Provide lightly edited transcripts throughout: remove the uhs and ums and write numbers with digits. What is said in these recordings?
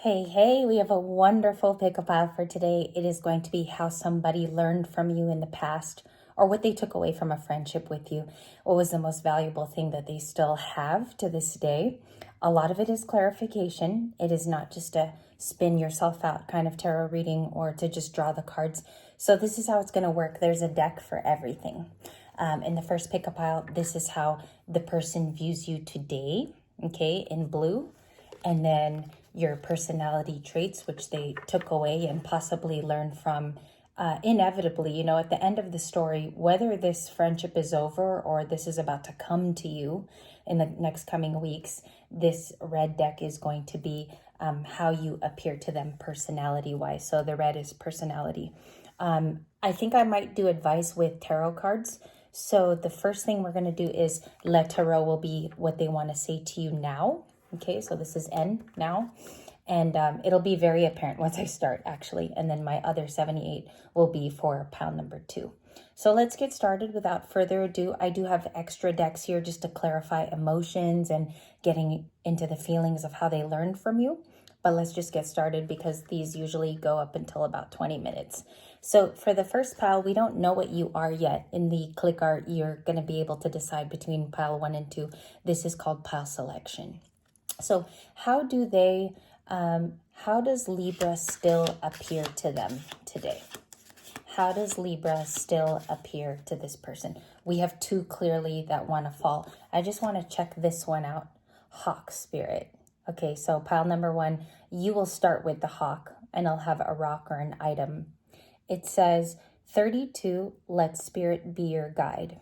Hey, we have a wonderful pick-up pile for today. It is going to be how somebody learned from you in the past or what they took away from a friendship with you. What was the most valuable thing that they still have to this day? A lot of it is clarification. It is not just a spin yourself out kind of tarot reading or to just draw the cards. So this is how it's going to work. There's a deck for everything. In the first pick-up pile, this is how the person views you today, okay, in blue. And then your personality traits, which they took away and possibly learned from inevitably, at the end of the story, whether this friendship is over or this is about to come to you in the next coming weeks, this red deck is going to be how you appear to them personality-wise. So the red is personality. I think I might do advice with tarot cards. So the first thing we're going to do is Le Tarot will be what they want to say to you now. Okay, so this is N now, and it'll be very apparent once I start, actually, and then my other 78 will be for pile number 2. So let's get started without further ado. I do have extra decks here just to clarify emotions and getting into the feelings of how they learned from you, but let's just get started because these usually go up until about 20 minutes. So for the first pile, we don't know what you are yet. In the click art, you're going to be able to decide between pile 1 and 2. This is called pile selection. So how does Libra still appear to them today? How does Libra still appear to this person? We have 2 clearly that want to fall. I just want to check this one out. Hawk spirit. Okay, so pile number 1, you will start with the hawk and I'll have a rock or an item. It says 32, let spirit be your guide.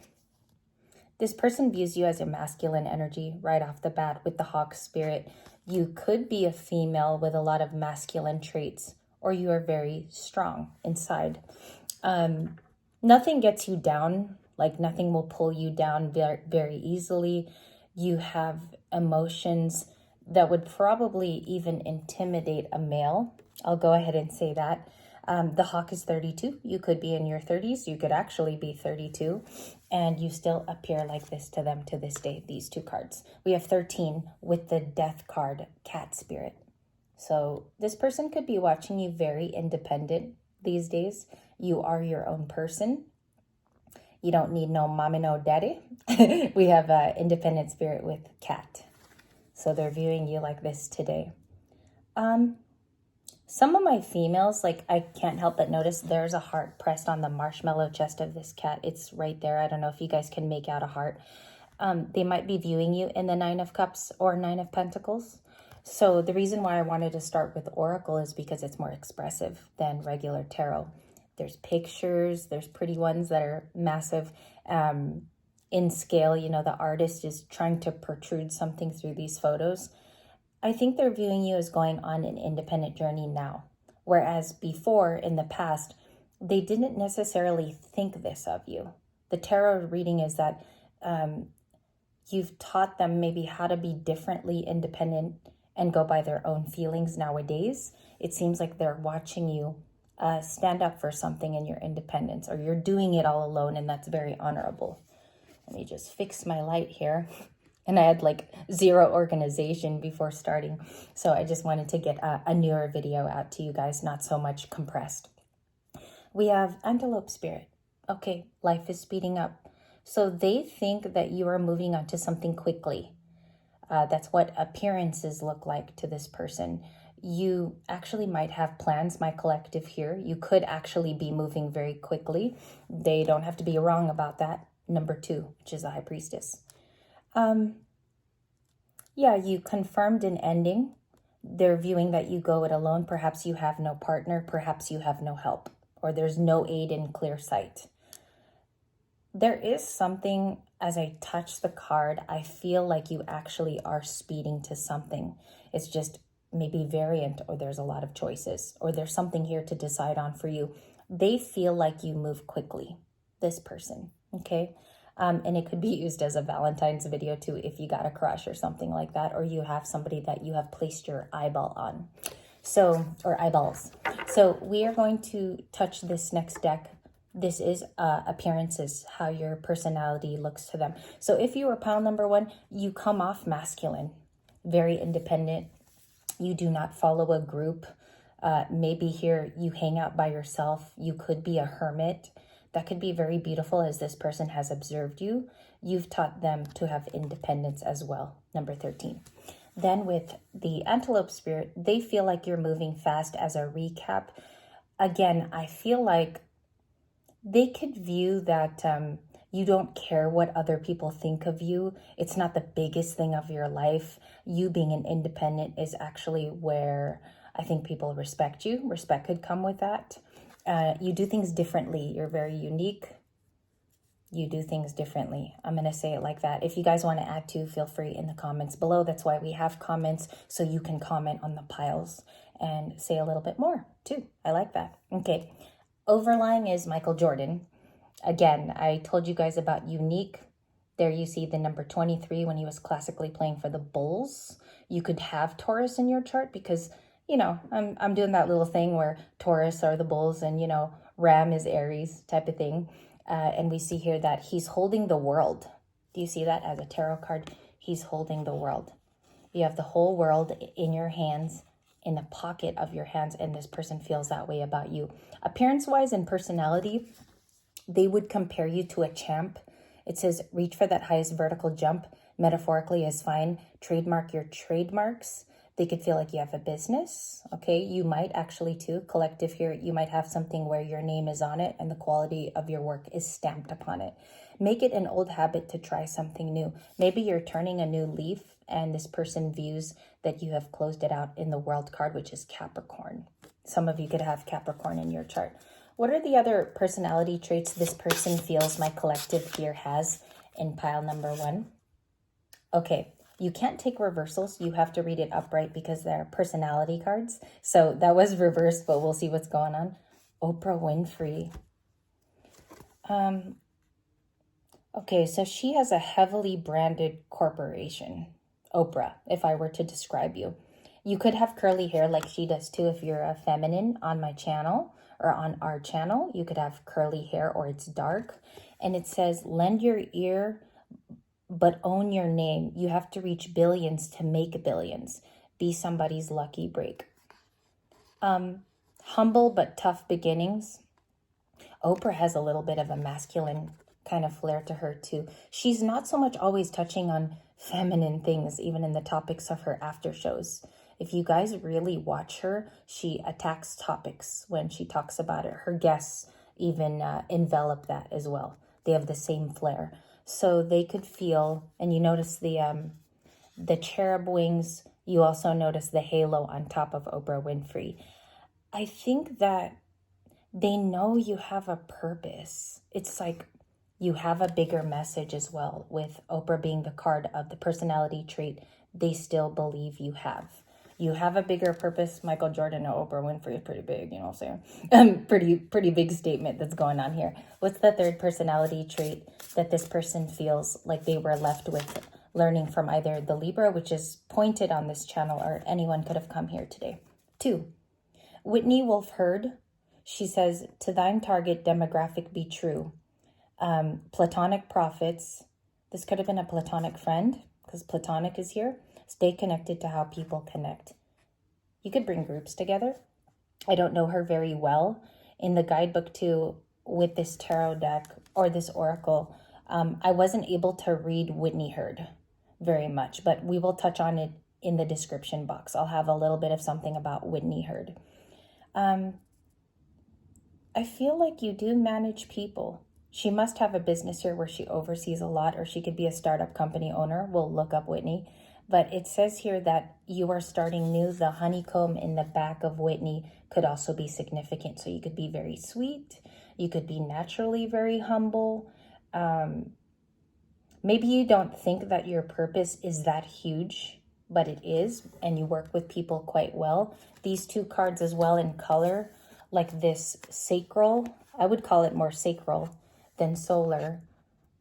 This person views you as a masculine energy right off the bat with the hawk spirit. You could be a female with a lot of masculine traits, or you are very strong inside. Nothing gets you down, like nothing will pull you down very, very easily. You have emotions that would probably even intimidate a male. I'll go ahead and say that. The hawk is 32. You could be in your 30s. You could actually be 32. And you still appear like this to them to this day, these 2 cards. We have 13 with the death card, cat spirit. So this person could be watching you very independent these days. You are your own person. You don't need no mommy, no daddy. We have independent spirit with cat. So they're viewing you like this today. Some of my females, like I can't help but notice there's a heart pressed on the marshmallow chest of this cat. It's right there. I don't know if you guys can make out a heart. They might be viewing you in the 9 of Cups or 9 of Pentacles. So the reason why I wanted to start with Oracle is because it's more expressive than regular tarot. There's pictures, there's pretty ones that are massive in scale. The artist is trying to protrude something through these photos. I think they're viewing you as going on an independent journey now. Whereas before, in the past, they didn't necessarily think this of you. The tarot reading is that you've taught them maybe how to be differently independent and go by their own feelings nowadays. It seems like they're watching you stand up for something in your independence, or you're doing it all alone, and that's very honorable. Let me just fix my light here. And I had like 0 organization before starting. So I just wanted to get a newer video out to you guys, not so much compressed. We have antelope spirit. Okay, life is speeding up. So they think that you are moving on to something quickly. That's what appearances look like to this person. You actually might have plans, my collective here. You could actually be moving very quickly. They don't have to be wrong about that. Number 2, which is the High Priestess. Yeah, you confirmed an ending. They're viewing that you go it alone. Perhaps you have no partner. Perhaps you have no help, or there's no aid in clear sight. There is something, as I touch the card, I feel like you actually are speeding to something. It's just maybe variant, or there's a lot of choices, or there's something here to decide on for you. They feel like you move quickly, this person, okay? And it could be used as a Valentine's video too if you got a crush or something like that, or you have somebody that you have placed your eyeball on. So, or eyeballs. So we are going to touch this next deck. This is appearances, how your personality looks to them. So if you were pile number 1, you come off masculine, very independent. You do not follow a group. Maybe here you hang out by yourself. You could be a hermit. That could be very beautiful as this person has observed you. You've taught them to have independence as well. Number 13. Then with the antelope spirit, they feel like you're moving fast. As a recap, again, I feel like they could view that you don't care what other people think of you. It's not the biggest thing of your life. You being an independent is actually where I think people respect you. Respect could come with that. You do things differently. You're very unique. You do things differently. I'm going to say it like that. If you guys want to add to, feel free in the comments below. That's why we have comments, so you can comment on the piles and say a little bit more too. I like that. Okay. Overlying is Michael Jordan. Again, I told you guys about unique. There you see the number 23 when he was classically playing for the Bulls. You could have Taurus in your chart because, you know, I'm doing that little thing where Taurus are the Bulls and, you know, Ram is Aries type of thing. And we see here that he's holding the world. Do you see that as a tarot card? He's holding the world. You have the whole world in your hands, in the pocket of your hands, and this person feels that way about you. Appearance-wise and personality, they would compare you to a champ. It says, reach for that highest vertical jump. Metaphorically is fine. Trademark your trademarks. They could feel like you have a business. Okay, you might actually too, collective here, you might have something where your name is on it and the quality of your work is stamped upon it. Make it an old habit to try something new. Maybe you're turning a new leaf and this person views that you have closed it out in the world card, which is Capricorn. Some of you could have Capricorn in your chart. What are the other personality traits this person feels my collective here has in pile number 1? Okay, you can't take reversals. You have to read it upright because they're personality cards. So that was reversed, but we'll see what's going on. Oprah Winfrey. Okay, so she has a heavily branded corporation. Oprah, if I were to describe you. You could have curly hair like she does too if you're a feminine on my channel or on our channel. You could have curly hair or it's dark. And it says, lend your ear, but own your name. You have to reach billions to make billions. Be somebody's lucky break. Humble but tough beginnings. Oprah has a little bit of a masculine kind of flair to her too. She's not so much always touching on feminine things, even in the topics of her after shows. If you guys really watch her, she attacks topics when she talks about it. Her guests even envelop that as well. They have the same flair. So they could feel, and you notice the cherub wings. You also notice the halo on top of Oprah Winfrey. I think that they know you have a purpose. It's like you have a bigger message as well. With Oprah being the card of the personality trait, they still believe you have. You have a bigger purpose. Michael Jordan or Oprah Winfrey is pretty big, you know what I'm saying? Pretty big statement that's going on here. What's the third personality trait that this person feels like they were left with learning from either the Libra, which is pointed on this channel, or anyone could have come here today? 2, Whitney Wolfe Herd. She says, to thine target demographic be true. Platonic prophets. This could have been a platonic friend because platonic is here. Stay connected to how people connect. You could bring groups together. I don't know her very well. In the guidebook too, with this tarot deck or this oracle, I wasn't able to read Whitney Herd very much, but we will touch on it in the description box. I'll have a little bit of something about Whitney Herd. I feel like you do manage people. She must have a business here where she oversees a lot, or she could be a startup company owner. We'll look up Whitney. But it says here that you are starting new. The honeycomb in the back of Whitney could also be significant. So you could be very sweet. You could be naturally very humble. Maybe you don't think that your purpose is that huge, but it is. And you work with people quite well. These 2 cards as well in color, like this sacral. I would call it more sacral than solar.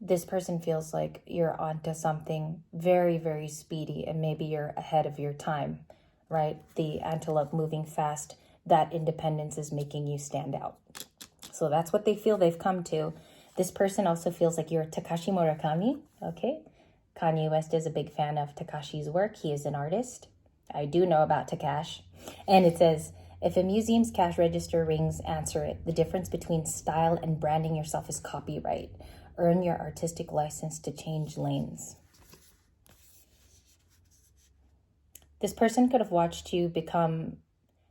This person feels like you're onto something very, very speedy, and maybe you're ahead of your time, right? The antelope moving fast, that independence is making you stand out. So that's what they feel they've come to. This person also feels like you're Takashi Murakami, okay? Kanye West is a big fan of Takashi's work. He is an artist. I do know about Takash. And it says, if a museum's cash register rings, answer it. The difference between style and branding yourself is copyright. Earn your artistic license to change lanes. This person could have watched you become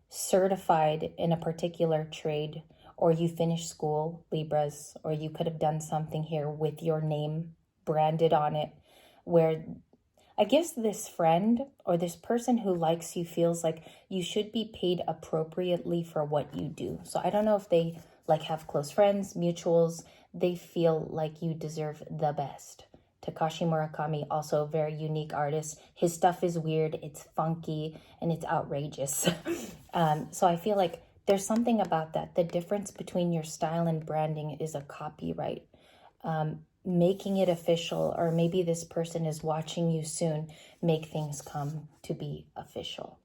certified in a particular trade, or you finished school, Libras, or you could have done something here with your name branded on it, where I guess this friend or this person who likes you feels like you should be paid appropriately for what you do. So I don't know if they like have close friends, mutuals, they feel like you deserve the best. Takashi Murakami, also a very unique artist. His stuff is weird, it's funky, and it's outrageous. So I feel like there's something about that. The difference between your style and branding is a copyright. Making it official, or maybe this person is watching you soon make things come to be official.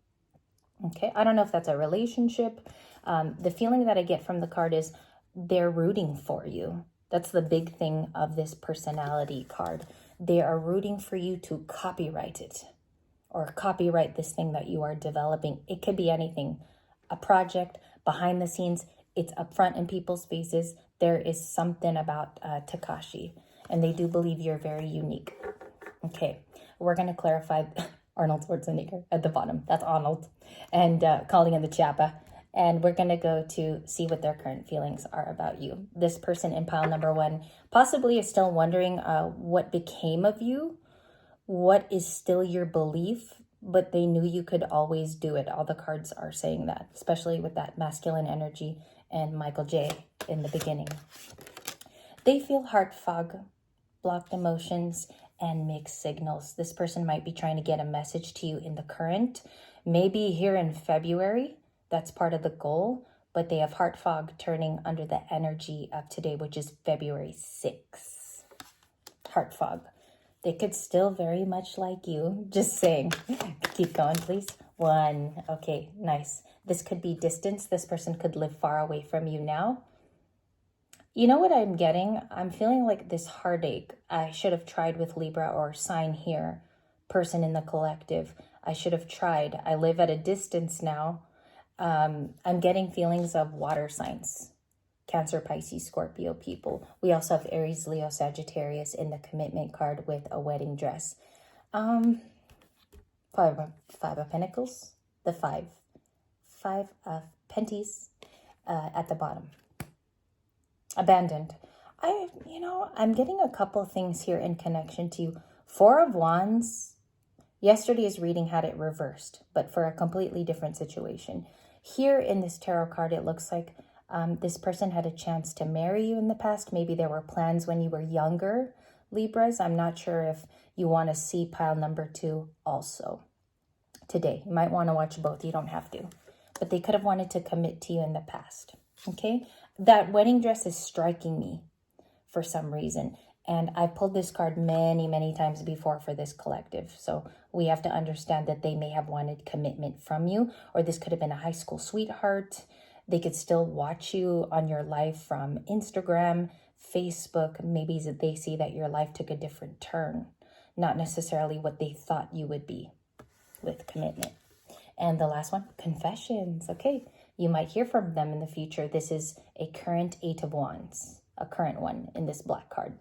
Okay, I don't know if that's a relationship. The feeling that I get from the card is they're rooting for you. That's the big thing of this personality card. They are rooting for you to copyright it, or copyright this thing that you are developing. It could be anything, a project, behind the scenes, it's up front in people's faces. There is something about Takashi, and they do believe you're very unique. Okay, we're going to clarify Arnold Schwarzenegger at the bottom. That's Arnold. And calling in the Chiappa. And we're going to go to see what their current feelings are about you. This person in pile number 1 possibly is still wondering what became of you, what is still your belief, but they knew you could always do it. All the cards are saying that, especially with that masculine energy and Michael J in the beginning. They feel heart fog, blocked emotions, and mixed signals. This person might be trying to get a message to you in the current, maybe here in February. That's part of the goal, but they have heart fog turning under the energy of today, which is February 6th. Heart fog. They could still very much like you. Just saying. Keep going, please. 1. Okay, nice. This could be distance. This person could live far away from you now. You know what I'm getting? I'm feeling like this heartache. I should have tried with Libra or sign here. Person in the collective. I should have tried. I live at a distance now. I'm getting feelings of water signs. Cancer, Pisces, Scorpio people. We also have Aries, Leo, Sagittarius in the commitment card with a wedding dress. Five of Pentacles. The 5. 5 of Penties at the bottom. Abandoned. I'm getting a couple things here in connection to you. 4 of Wands. Yesterday's reading had it reversed, but for a completely different situation. Here in this tarot card, it looks like this person had a chance to marry you in the past. Maybe there were plans when you were younger, Libras. I'm not sure if you want to see pile number 2 also today. You might want to watch both. You don't have to. But they could have wanted to commit to you in the past. Okay? That wedding dress is striking me for some reason. And I've pulled this card many, many times before for this collective. So we have to understand that they may have wanted commitment from you, or this could have been a high school sweetheart. They could still watch you on your life from Instagram, Facebook. Maybe they see that your life took a different turn, not necessarily what they thought you would be with commitment. And the last one, confessions. Okay, you might hear from them in the future. This is a current 8 of Wands, a current one in this black card.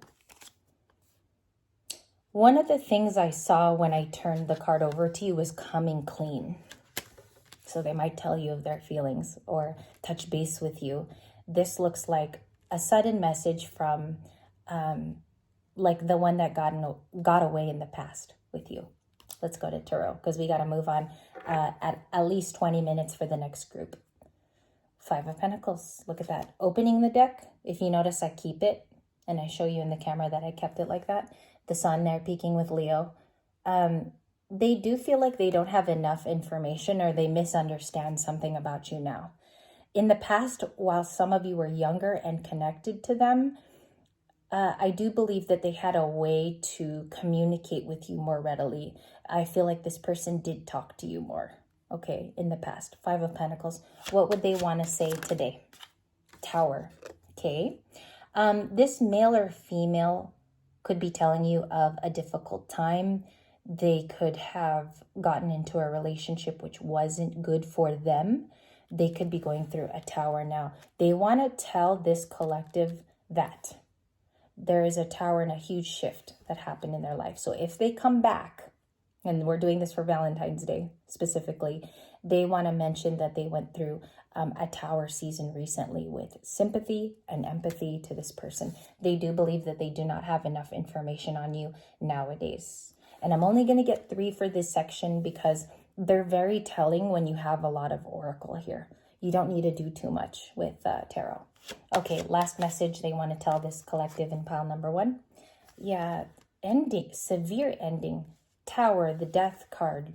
One of the things I saw when I turned the card over to you was coming clean. So they might tell you of their feelings or touch base with you. This looks like a sudden message from like the one that got away in the past with you. Let's go to tarot because we got to move on at least 20 minutes for the next group. 5 of Pentacles. Look at that. Opening the deck. If you notice, I keep it. And I show you in the camera that I kept it like that. The sun there peaking with Leo. They do feel like they don't have enough information or they misunderstand something about you now. In the past, while some of you were younger and connected to them, I do believe that they had a way to communicate with you more readily. I feel like this person did talk to you more, okay, in the past. 5 of Pentacles. What would they want to say today? Tower, okay. This male or female could be telling you of a difficult time. They could have gotten into a relationship which wasn't good for them. They could be going through a tower now. They want to tell this collective that there is a tower and a huge shift that happened in their life. So if they come back, and we're doing this for Valentine's Day specifically, they want to mention that they went through a tower season recently with sympathy and empathy to this person. They do believe that they do not have enough information on you nowadays. And I'm only going to get 3 for this section because they're very telling when you have a lot of oracle here. You don't need to do too much with tarot. Okay, last message they want to tell this collective in pile number 1. Yeah, ending, severe ending. Tower, the death card.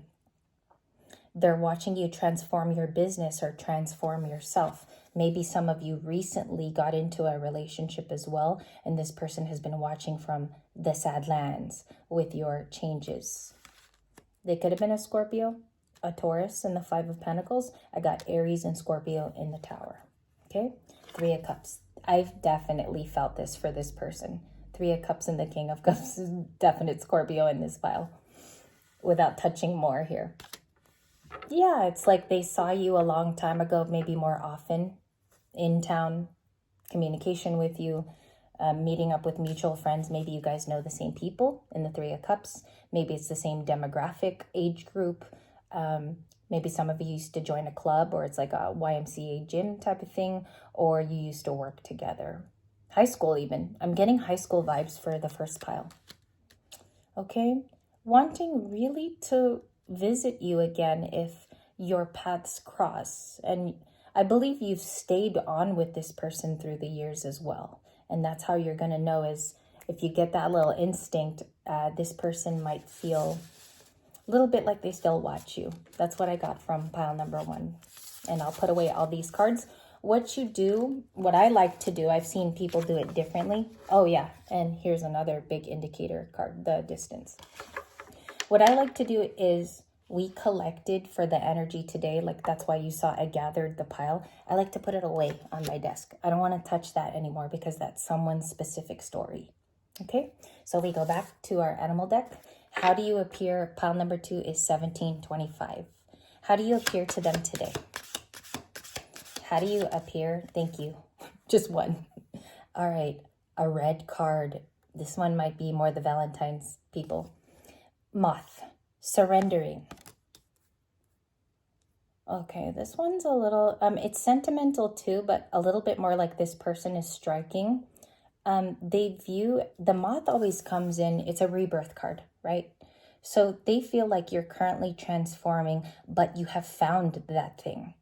They're watching you transform your business or transform yourself. Maybe some of you recently got into a relationship as well, and this person has been watching from the sad lands with your changes. They could have been a Scorpio, a Taurus in the 5 of Pentacles. I got Aries and Scorpio in the tower. Okay, 3 of Cups. I've definitely felt this for this person. 3 of Cups and the King of Cups is definite Scorpio in this file. Without touching more here. Yeah, it's like they saw you a long time ago, maybe more often in town, communication with you, meeting up with mutual friends. Maybe you guys know the same people in the 3 of Cups. Maybe it's the same demographic, age group. Maybe some of you used to join a club, or it's like a YMCA gym type of thing, or you used to work together. High school even. I'm getting high school vibes for the first pile. Okay? Wanting really to visit you again if your paths cross. And I believe you've stayed on with this person through the years as well. And that's how you're going to know is if you get that little instinct, this person might feel a little bit like they still watch you. That's what I got from pile number 1. And I'll put away all these cards. What you do, what I like to do, I've seen people do it differently. Oh yeah, and here's another big indicator card, the distance. What I like to do is we collected for the energy today. Like that's why you saw I gathered the pile. I like to put it away on my desk. I don't want to touch that anymore because that's someone's specific story. Okay, so we go back to our animal deck. How do you appear? Pile number 2 is 1725. How do you appear to them today? How do you appear? Thank you. Just 1. All right, a red card. This one might be more the Valentine's people. Moth, surrendering. Okay, this one's a little, it's sentimental too, but a little bit more like this person is striking. They view, the moth always comes in, it's a rebirth card, right? So they feel like you're currently transforming, but you have found that thing.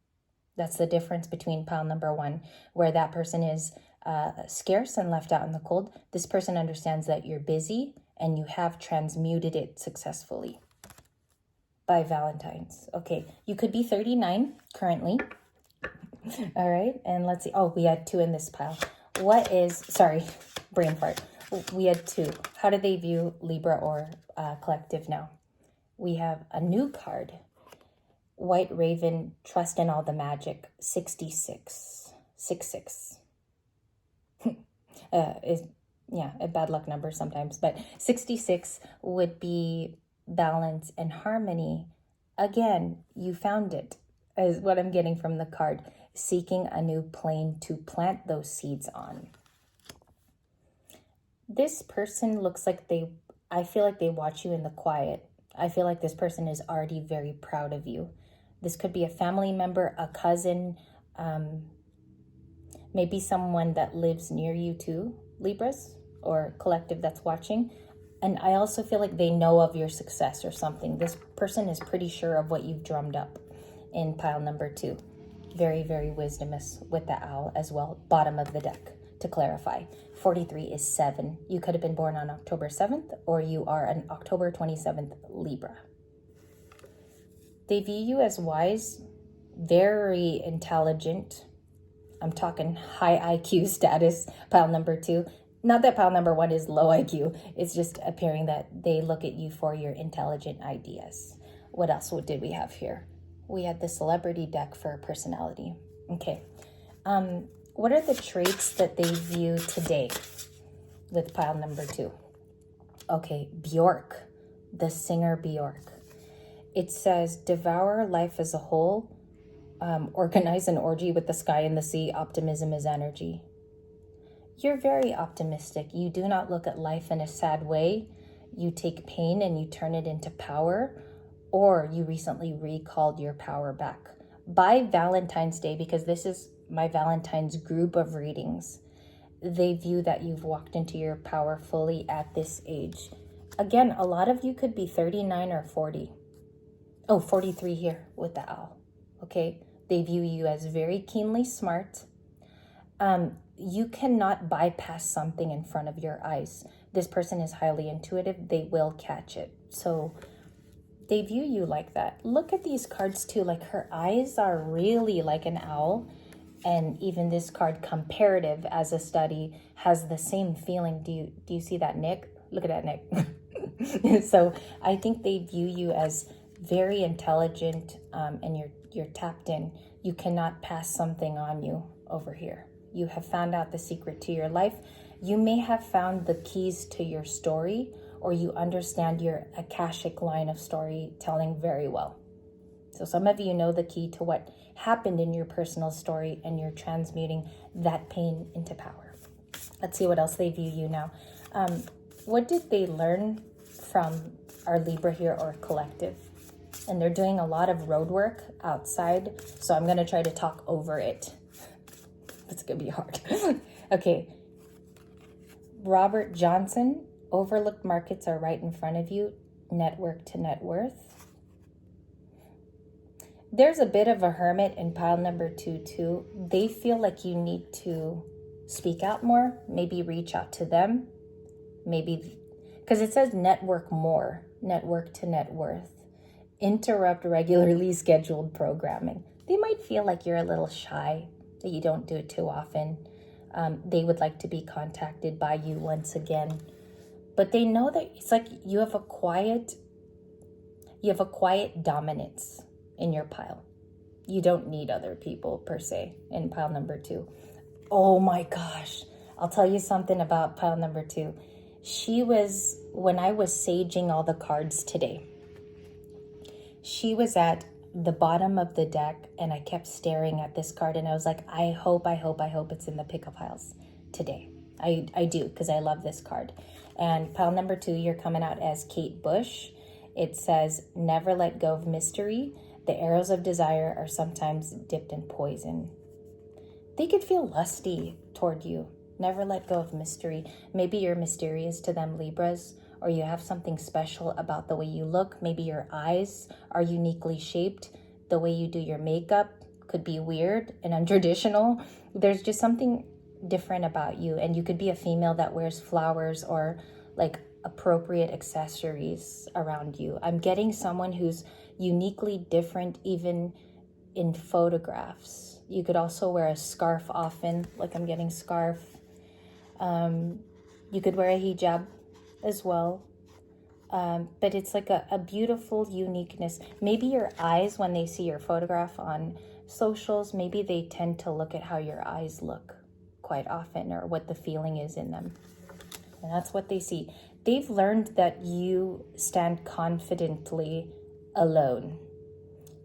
That's the difference between pile number 1, where that person is scarce and left out in the cold. This person understands that you're busy and you have transmuted it successfully by Valentine's. Okay, you could be 39 currently. All right, and let's see. Oh, we had 2 in this pile. What is, sorry, brain fart. We had 2. How do they view Libra or collective now? We have a new card. White Raven, trust in all the magic, 66. 66. Yeah, a bad luck number sometimes, but 66 would be balance and harmony. Again, you found it, is what I'm getting from the card. Seeking a new plane to plant those seeds on. This person looks like I feel like they watch you in the quiet. I feel like this person is already very proud of you. This could be a family member, a cousin, maybe someone that lives near you too, Libras, or collective that's watching. And I also feel like they know of your success or something. This person is pretty sure of what you've drummed up in pile number 2. Very, very wisdomous with the owl as well. Bottom of the deck, to clarify. 43 is 7. You could have been born on October 7th, or you are an October 27th Libra. They view you as wise, very intelligent. I'm talking high IQ status, pile number 2. Not that pile number 1 is low IQ. It's just appearing that they look at you for your intelligent ideas. What else did we have here? We had the celebrity deck for personality. Okay. What are the traits that they view today with pile number 2? Okay, Bjork. the singer Bjork. It says, devour life as a whole, organize an orgy with the sky and the sea, optimism is energy. You're very optimistic. You do not look at life in a sad way. You take pain and you turn it into power, or you recently recalled your power back. By Valentine's Day, because this is my Valentine's group of readings, they view that you've walked into your power fully at this age. Again, a lot of you could be 39 or 40. Oh, 43 here with the owl. Okay, they view you as very keenly smart. You cannot bypass something in front of your eyes. This person is highly intuitive. They will catch it. So they view you like that. Look at these cards too. Like, her eyes are really like an owl. And even this card, comparative as a study, has the same feeling. Do you see that, Nick? Look at that, Nick. So I think they view you as very intelligent, and you're tapped in. You cannot pass something on you over here. You have found out the secret to your life. You may have found the keys to your story, or you understand your Akashic line of storytelling very well. So some of you know the key to what happened in your personal story, and you're transmuting that pain into power. Let's see what else they view you now. What did they learn from our Libra here, or collective? And they're doing a lot of road work outside, so I'm going to try to talk over it. It's going to be hard. Okay. Robert Johnson, overlooked markets are right in front of you. Network to net worth. There's a bit of a hermit in pile number 2 too. They feel like you need to speak out more, maybe reach out to them, maybe, because it says network more, network to net worth. Interrupt regularly scheduled programming. They might feel like you're a little shy, that you don't do it too often. They would like to be contacted by you once again. But they know that it's like you have a quiet dominance in your pile. You don't need other people per se in pile number 2. Oh my gosh. I'll tell you something about pile number 2. When I was saging all the cards today, she was at the bottom of the deck, and I kept staring at this card, and I was like, I hope it's in the pick-up piles today. I do, because I love this card. And pile number 2, you're coming out as Kate Bush. It says, never let go of mystery. The arrows of desire are sometimes dipped in poison. They could feel lusty toward you. Never let go of mystery. Maybe you're mysterious to them, Libras, or you have something special about the way you look. Maybe your eyes are uniquely shaped. The way you do your makeup could be weird and untraditional. There's just something different about you. And you could be a female that wears flowers or like appropriate accessories around you. I'm getting someone who's uniquely different even in photographs. You could also wear a scarf often, like I'm getting scarf. You could wear a hijab as well. But it's like a beautiful uniqueness. Maybe your eyes, when they see your photograph on socials, maybe they tend to look at how your eyes look quite often, or what the feeling is in them. And that's what they see. They've learned that you stand confidently alone.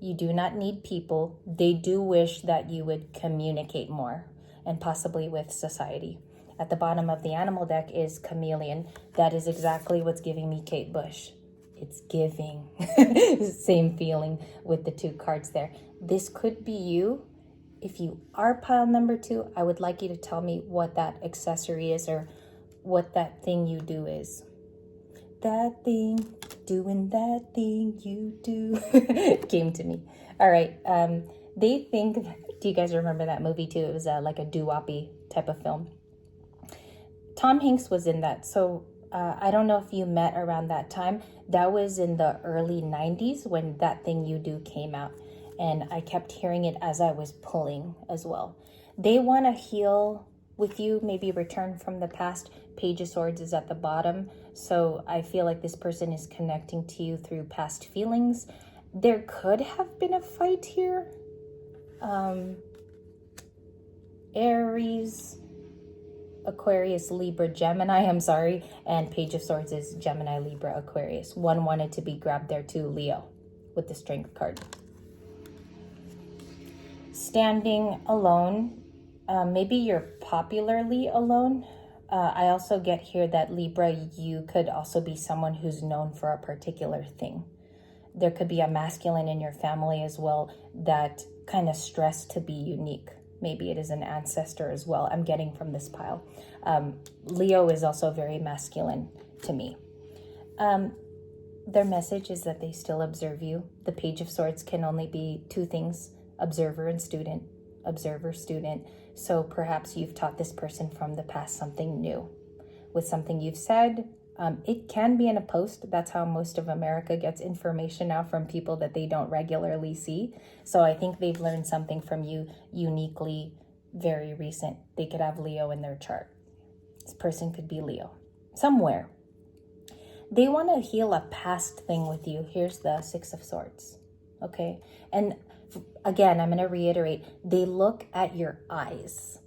You do not need people. They do wish that you would communicate more, and possibly with society. At the bottom of the animal deck is chameleon. That is exactly what's giving me Kate Bush. It's giving. Same feeling with the 2 cards there. This could be you. If you are pile number 2, I would like you to tell me what that accessory is, or what that thing you do is. That thing, doing that thing you do. Came to me. All right. They think, do you guys remember that movie too? It was like a doo-woppy type of film. Tom Hanks was in that. So I don't know if you met around that time. That was in the early 90s when That Thing You Do came out. And I kept hearing it as I was pulling as well. They want to heal with you, maybe return from the past. Page of Swords is at the bottom. So I feel like this person is connecting to you through past feelings. There could have been a fight here. Aries. Aquarius, Libra, Gemini, I'm sorry. And Page of Swords is Gemini, Libra, Aquarius. One wanted to be grabbed there too, Leo, with the Strength card. Standing alone. Maybe you're popularly alone. I also get here that Libra, you could also be someone who's known for a particular thing. There could be a masculine in your family as well that kind of stressed to be unique. Maybe it is an ancestor as well. I'm getting from this pile. Leo is also very masculine to me. Their message is that they still observe you. The Page of Swords can only be two things: observer and student. Observer, student. So perhaps you've taught this person from the past something new with something you've said. It can be in a post. That's how most of America gets information now, from people that they don't regularly see. So I think they've learned something from you uniquely, very recent. They could have Leo in their chart. This person could be Leo somewhere. They want to heal a past thing with you. Here's the Six of Swords. Okay. And again, I'm going to reiterate, they look at your eyes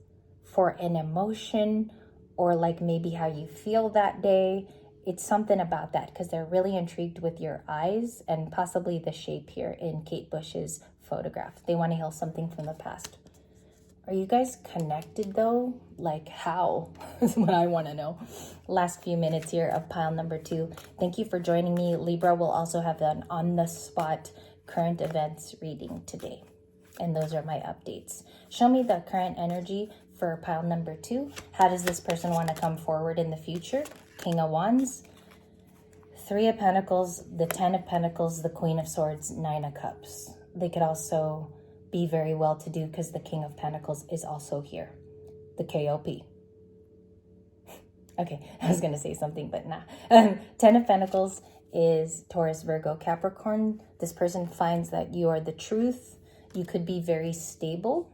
for an emotion or like maybe how you feel that day. It's something about that because they're really intrigued with your eyes and possibly the shape here in Kate Bush's photograph. They want to heal something from the past. Are you guys connected though? Like how? Is what I want to know. Last few minutes here of pile number 2. Thank you for joining me. Libra will also have an on-the-spot current events reading today. And those are my updates. Show me the current energy for pile number 2. How does this person want to come forward in the future? King of Wands, 3 of Pentacles, the 10 of Pentacles, the Queen of Swords, 9 of Cups. They could also be very well to do because the King of Pentacles is also here. The KOP. Okay, I was going to say something, but nah. 10 of Pentacles is Taurus, Virgo, Capricorn. This person finds that you are the truth. You could be very stable.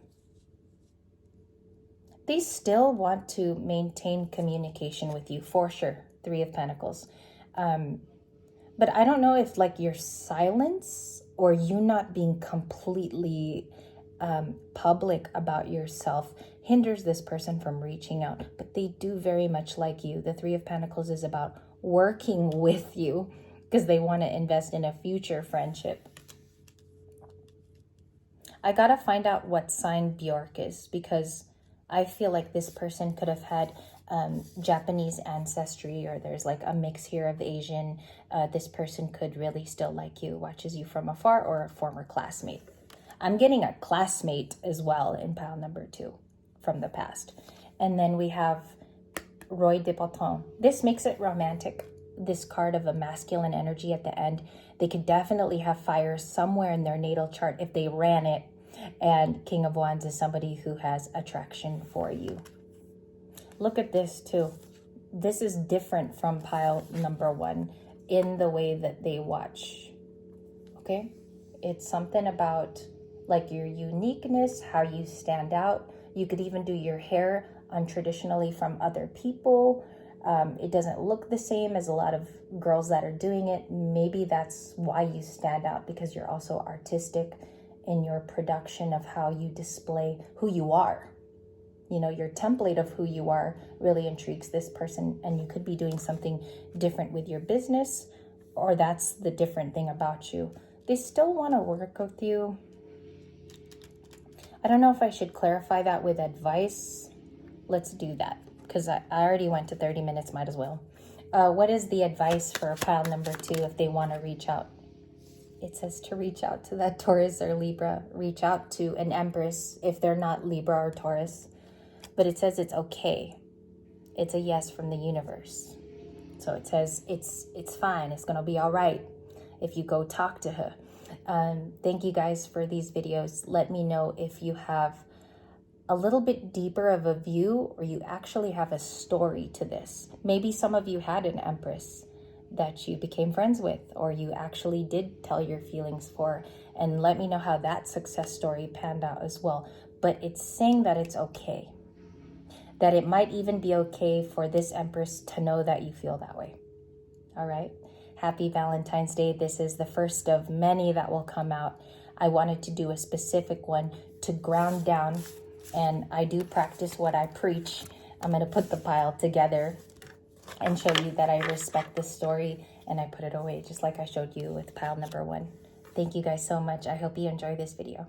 They still want to maintain communication with you, for sure. 3 of Pentacles. But I don't know if like your silence or you not being completely public about yourself hinders this person from reaching out. But they do very much like you. The 3 of Pentacles is about working with you because they want to invest in a future friendship. I got to find out what sign Bjork is because I feel like this person could have had Japanese ancestry, or there's like a mix here of Asian. This person could really still like you, watches you from afar, or a former classmate. I'm getting a classmate as well in pile number 2 from the past. And then we have Roy de Botton. This makes it romantic. This card of a masculine energy at the end. They could definitely have fire somewhere in their natal chart if they ran it. And King of Wands is somebody who has attraction for you. Look at this too. This is different from pile number 1 in the way that they watch. Okay? It's something about like your uniqueness, how you stand out. You could even do your hair untraditionally from other people. It doesn't look the same as a lot of girls that are doing it. Maybe that's why you stand out, because you're also artistic in your production of how you display who you are. You know, your template of who you are really intrigues this person, and you could be doing something different with your business, or that's the different thing about you. They still want to work with you. I don't know if I should clarify that with advice. Let's do that, because I already went to 30 minutes, might as well. What is the advice for pile number 2 if they want to reach out? It says to reach out to that Taurus or Libra. Reach out to an Empress if they're not Libra or Taurus. But it says it's okay. It's a yes from the universe. So it says it's fine. It's going to be all right if you go talk to her. Thank you guys for these videos. Let me know if you have a little bit deeper of a view, or you actually have a story to this. Maybe some of you had an Empress that you became friends with, or you actually did tell your feelings for, and let me know how that success story panned out as well. But it's saying that it's okay, that it might even be okay for this Empress to know that you feel that way. All right. Happy Valentine's Day. This is the first of many that will come out. I wanted to do a specific one to ground down, and I do practice what I preach. I'm going to put the pile together and show you that I respect this story, and I put it away just like I showed you with pile number 1. Thank you guys so much. I hope you enjoy this video.